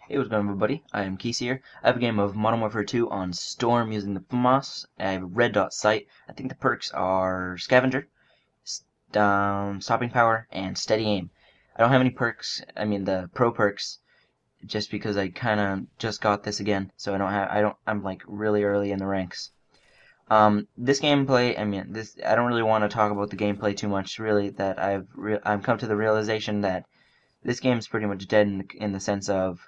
Hey, what's going on, everybody? I am Keys here. I have a game of Modern Warfare 2 on Storm using the FAMAS. I have a red dot sight. I think the perks are Scavenger, Stopping Power, and Steady Aim. I don't have any perks, the pro perks, just because I kind of just got this again, so I'm like really early in the ranks. This gameplay, I don't really want to talk about the gameplay too much, really, that I've come to the realization that this game's pretty much dead in the sense of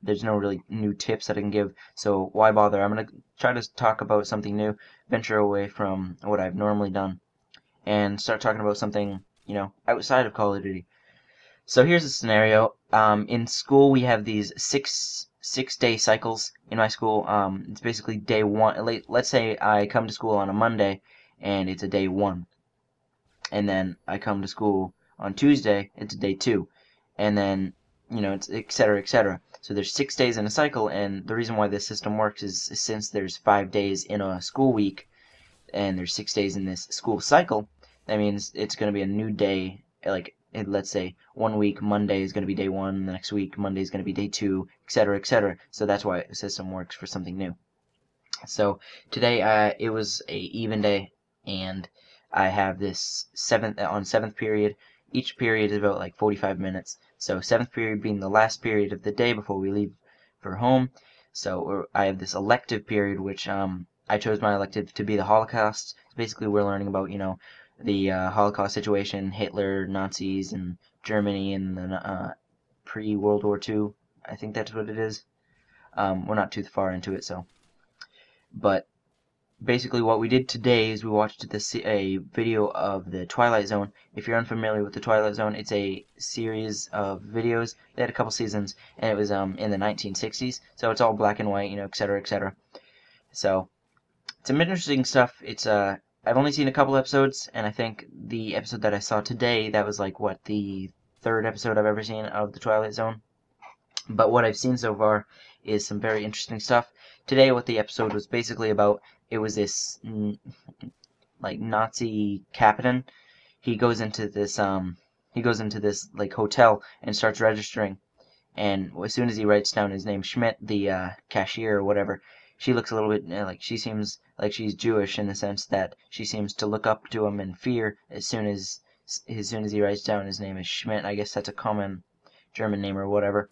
there's no really new tips that I can give, so why bother? I'm going to try to talk about something new, venture away from what I've normally done, and start talking about something, outside of Call of Duty. So here's a scenario. In school, we have these six-day cycles in my school. It's basically day one. Let's say I come to school on a Monday, and it's a day one. And then I come to school on Tuesday, it's a day two. And then it's et cetera, et cetera. So there's 6 days in a cycle, and the reason why this system works is since there's 5 days in a school week, and there's 6 days in this school cycle, that means it's going to be a new day. Let's say 1 week Monday is going to be day one, the next week Monday is going to be day two, et cetera, et cetera. So that's why the system works for something new. So today it was a even day, and I have this seventh period. Each period is about like 45 minutes. So seventh period being the last period of the day before we leave for home. So I have this elective period, which I chose my elective to be the Holocaust. So basically, we're learning about the Holocaust situation, Hitler, Nazis, and Germany in the pre-World War II. I think that's what it is. We're not too far into it, so. But basically what we did today is we watched a video of the Twilight Zone. If you're unfamiliar with the Twilight Zone, it's a series of videos. They had a couple seasons, and it was in the 1960s, so it's all black and white, et cetera, et cetera. So it's some interesting stuff. I've only seen a couple episodes, and I think the episode that I saw today, that was like the third episode I've ever seen of the Twilight Zone. But what I've seen so far is some very interesting stuff. Today, what the episode was basically about, it was this like Nazi captain. He goes into this like hotel and starts registering. And as soon as he writes down his name, Schmidt, the cashier or whatever, she looks a little bit like she seems like she's Jewish in the sense that she seems to look up to him in fear as soon as he writes down his name is Schmidt. I guess that's a common German name or whatever.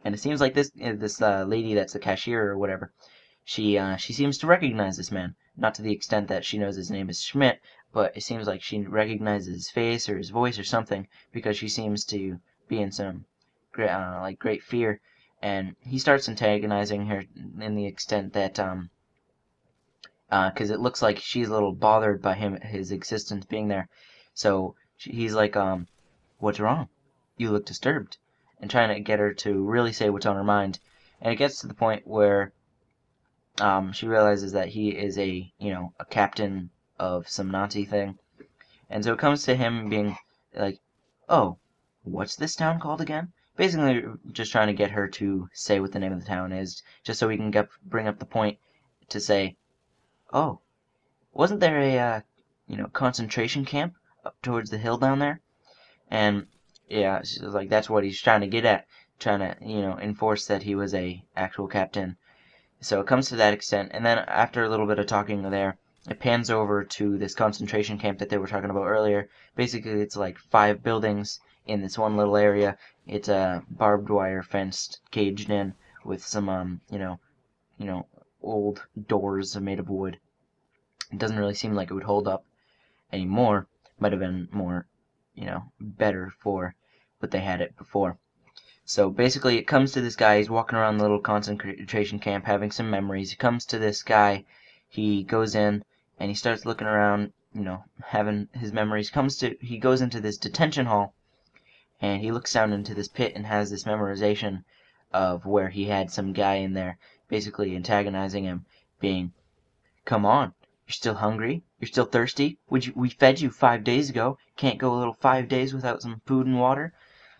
And it seems like this lady that's the cashier or whatever, she seems to recognize this man. Not to the extent that she knows his name is Schmidt, but it seems like she recognizes his face or his voice or something, because she seems to be in some great fear. And he starts antagonizing her in the extent that because it looks like she's a little bothered by his existence being there. So he's like, what's wrong? You look disturbed. And trying to get her to really say what's on her mind. And it gets to the point where she realizes that he is a captain of some Nazi thing. And so it comes to him being like, oh, what's this town called again? Basically, just trying to get her to say what the name of the town is, just so we can bring up the point to say, oh, wasn't there a concentration camp up towards the hill down there? And yeah, so like that's what he's trying to get at, trying to enforce that he was a actual captain. So it comes to that extent, and then after a little bit of talking there, it pans over to this concentration camp that they were talking about earlier. Basically, it's like 5 buildings in this one little area. It's barbed wire fenced, caged in with some old doors made of wood. It doesn't really seem like it would hold up anymore. Might have been more better for what they had it before. So basically it comes to this guy, he's walking around the little concentration camp having some memories. He comes to this guy, he goes in and he starts looking around, having his memories. He goes into this detention hall and he looks down into this pit and has this memorization of where he had some guy in there basically antagonizing him, being, come on, you're still hungry? You're still thirsty? We fed you 5 days ago. Can't go a little 5 days without some food and water?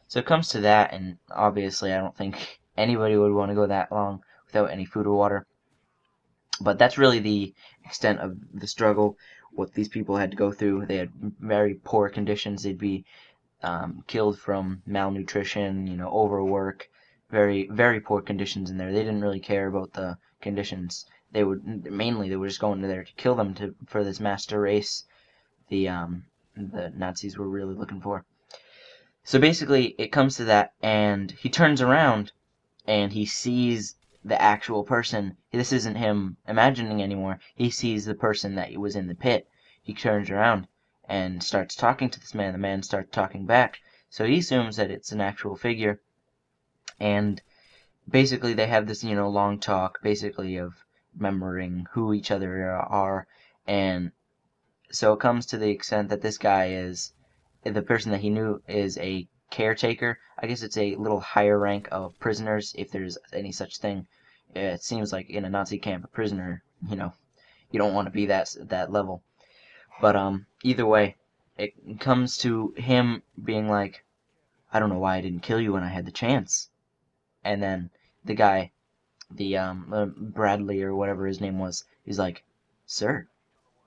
So it comes to that, and obviously I don't think anybody would want to go that long without any food or water. But that's really the extent of the struggle, what these people had to go through. They had very poor conditions. They'd be killed from malnutrition, overwork, very, very poor conditions in there. They didn't really care about the conditions. They were just going there to kill them for this master race the Nazis were really looking for. So basically, it comes to that, and he turns around and he sees the actual person. This isn't him imagining anymore. He sees the person that was in the pit. He turns around and starts talking to this man. The man starts talking back. So he assumes that it's an actual figure. And basically they have this, long talk, basically of remembering who each other are. And so it comes to the extent that this guy is, the person that he knew is a caretaker. I guess it's a little higher rank of prisoners, if there's any such thing. It seems like in a Nazi camp, a prisoner, you don't want to be that level. But either way, it comes to him being like, I don't know why I didn't kill you when I had the chance. And then the guy, the Bradley or whatever his name was, he's like, sir,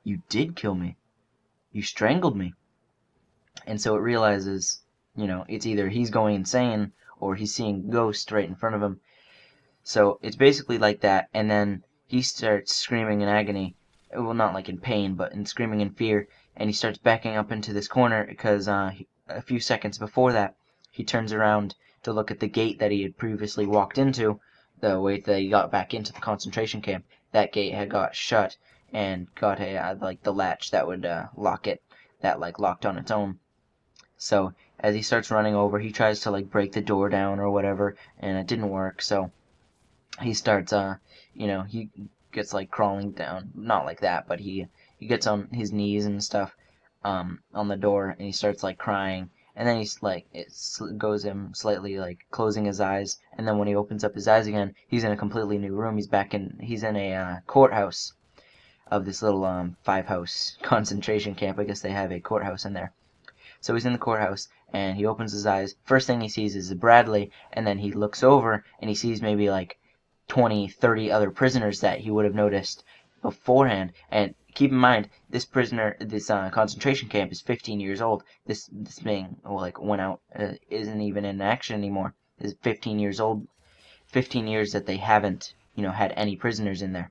you did kill me. You strangled me. And so it realizes, it's either he's going insane or he's seeing ghosts right in front of him. So it's basically like that, and then he starts screaming in agony. Well, not like in pain, but in screaming in fear, and he starts backing up into this corner because a few seconds before that, he turns around to look at the gate that he had previously walked into, the way that he got back into the concentration camp. That gate had got shut and got like the latch that would lock it, that like locked on its own. So as he starts running over, he tries to like break the door down or whatever, and it didn't work. So he starts, he gets like crawling down, not like that, but he gets on his knees and stuff, on the door, and he starts like crying. And then he's like, goes him slightly like closing his eyes, and then when he opens up his eyes again, he's in a completely new room. He's in a courthouse of this little 5-house concentration camp. I guess they have a courthouse in there. So he's in the courthouse, and he opens his eyes. First thing he sees is Bradley, and then he looks over, and he sees maybe like 20, 30 other prisoners that he would have noticed beforehand. And keep in mind, this concentration camp is 15 years old. This thing, went out, isn't even in action anymore. Is 15 years old. 15 years that they haven't, had any prisoners in there.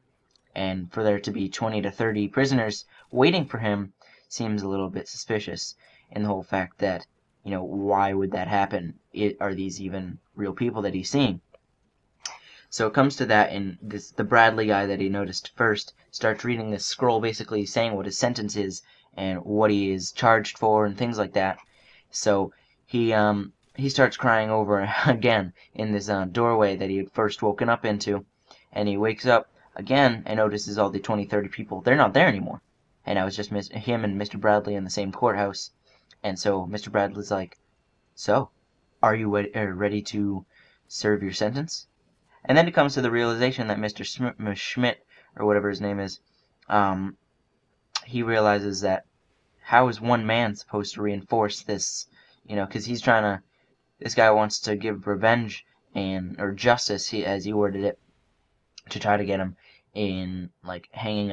And for there to be 20 to 30 prisoners waiting for him seems a little bit suspicious. And the whole fact that, why would that happen? Are these even real people that he's seeing? So it comes to that, and the Bradley guy that he noticed first starts reading this scroll, basically saying what his sentence is and what he is charged for and things like that. So he starts crying over again in this doorway that he had first woken up into, and he wakes up again and notices all the 20, 30 people. They're not there anymore, and I was just him and Mr. Bradley in the same courthouse. And so Mr. Bradley's like, so, are you ready to serve your sentence? And then it comes to the realization that Mr. Schmidt, or whatever his name is, he realizes that how is one man supposed to reinforce this, because this guy wants to give revenge or justice, as he worded it, to try to get him in, like, hanging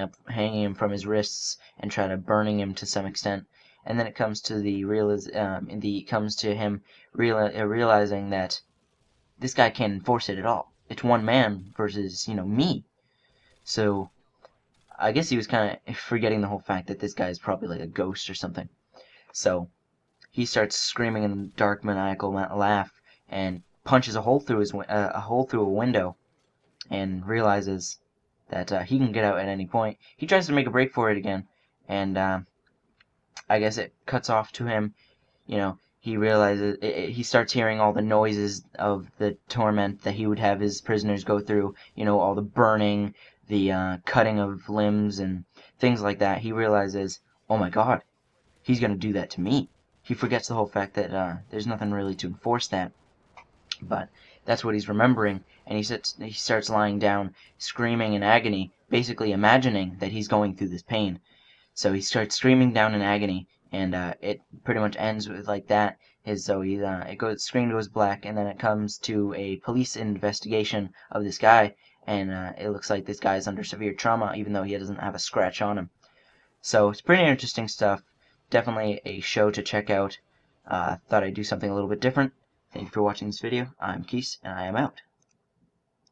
him from his wrists and try to burning him to some extent. And then it comes to him realizing that this guy can't enforce it at all. It's one man versus, me. So I guess he was kind of forgetting the whole fact that this guy is probably like a ghost or something. So he starts screaming in a dark, maniacal laugh and punches a hole through a window, and realizes that he can get out at any point. He tries to make a break for it again, and I guess it cuts off to him. He realizes he starts hearing all the noises of the torment that he would have his prisoners go through. All the burning, the cutting of limbs, and things like that. He realizes, oh my God, he's gonna do that to me. He forgets the whole fact that there's nothing really to enforce that. But that's what he's remembering, and he starts lying down, screaming in agony, basically imagining that he's going through this pain. So he starts screaming down in agony, and it pretty much ends with like that. Screen goes black, and then it comes to a police investigation of this guy, and it looks like this guy is under severe trauma, even though he doesn't have a scratch on him. So it's pretty interesting stuff. Definitely a show to check out. Thought I'd do something a little bit different. Thank you for watching this video. I'm Keese, and I am out.